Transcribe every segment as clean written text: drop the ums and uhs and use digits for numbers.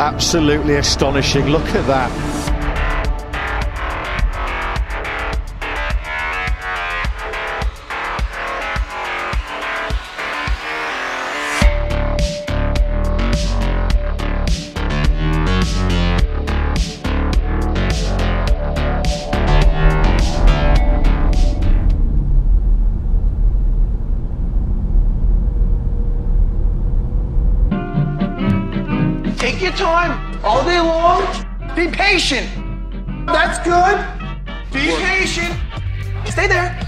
Absolutely astonishing. Look at that. Take your time all day long. Be patient. That's good. Be patient. Stay there.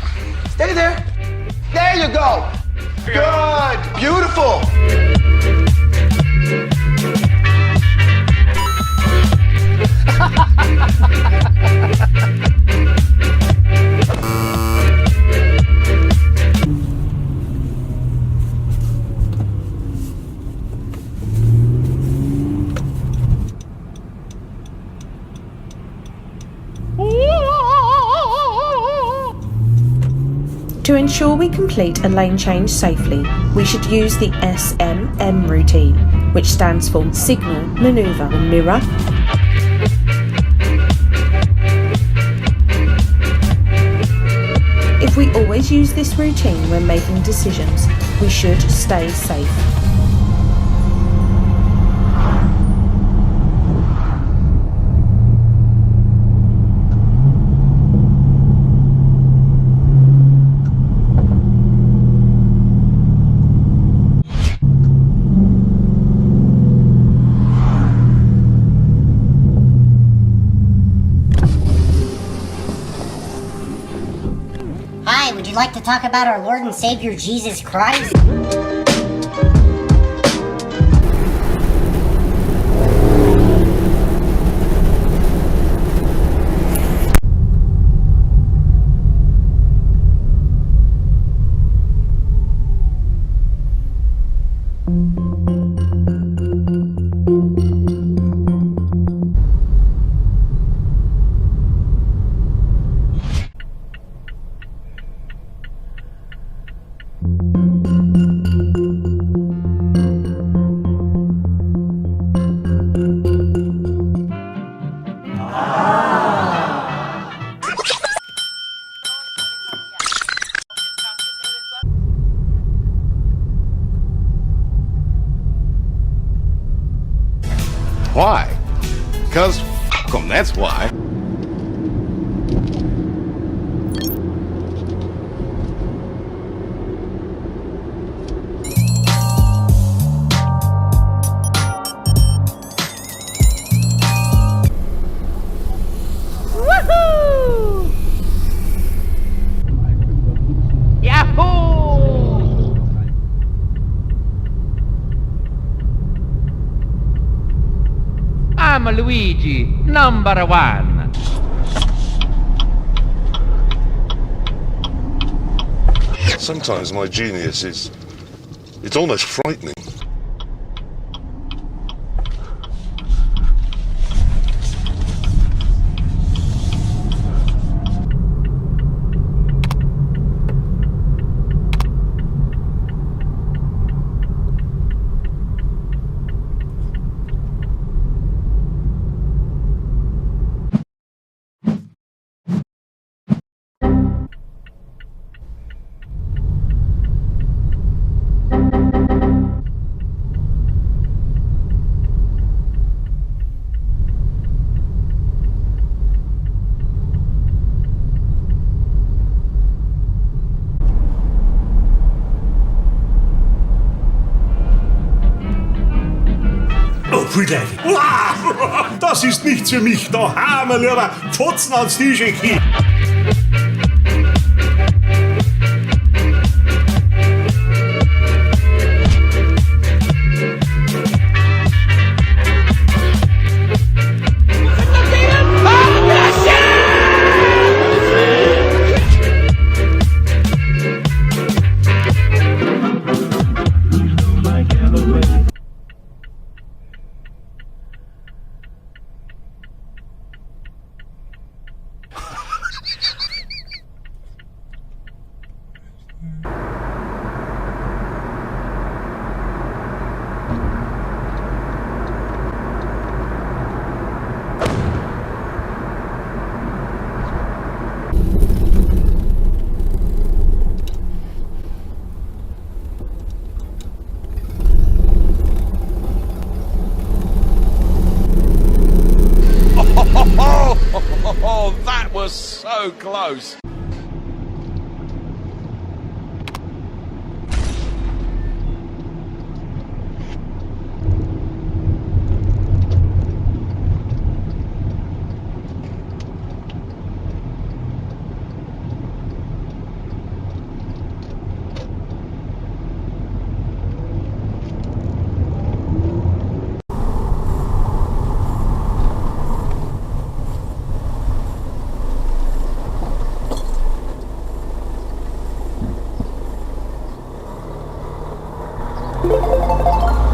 Stay there. There you go. Good. Beautiful. To ensure we complete a lane change safely, we should use the SMM routine, which stands for Signal, Manoeuvre and Mirror. If we always use this routine when making decisions, we should stay safe. Hi, would you like to talk about our Lord and Savior Jesus Christ? Why? Because f*** 'em, that's why. Woohoo! Yahoo! I'm Luigi, number one. Sometimes my genius it's almost frightening. Das ist nichts für mich, da haben wir lieber Pfotzen ans DJ-Key. was so close.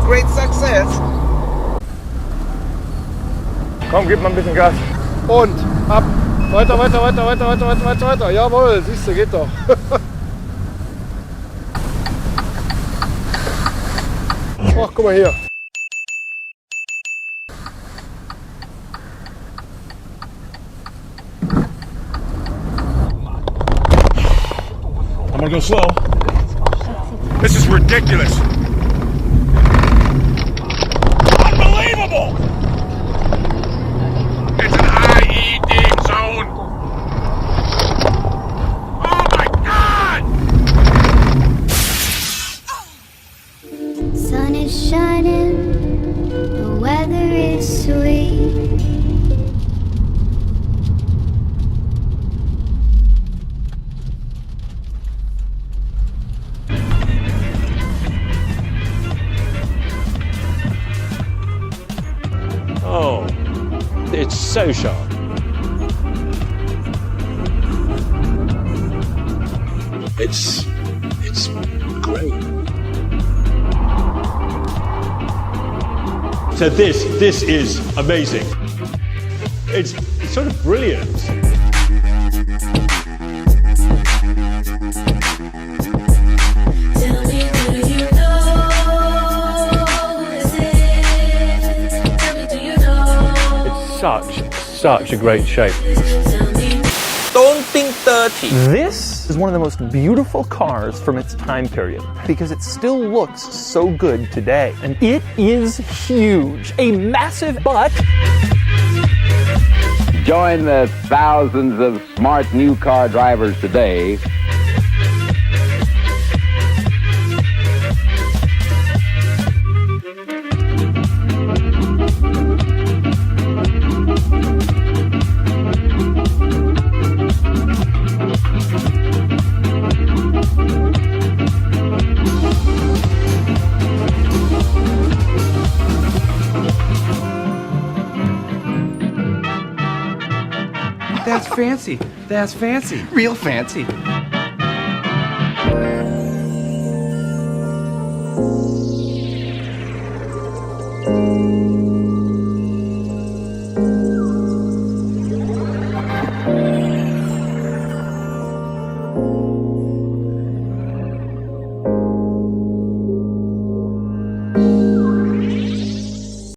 Great success. Komm, gib mal ein bisschen Gas. Und ab. Weiter, weiter, weiter, weiter, weiter, weiter, weiter, weiter. Jawohl, siehst du, geht doch. Ach, guck mal hier. I'm gonna go slow. This is ridiculous. Unbelievable! It's an IED zone. Oh my God! Sun is shining, the weather is sweet. Oh, it's so sharp. It's great. So this is amazing. It's sort of brilliant. Tell me, do you know? Is it? Tell me, do you know? Such a great shape. Don't think dirty. This is one of the most beautiful cars from its time period because it still looks so good today. And it is huge, a massive butt. Join the thousands of smart new car drivers today. That's fancy. That's fancy. Real fancy.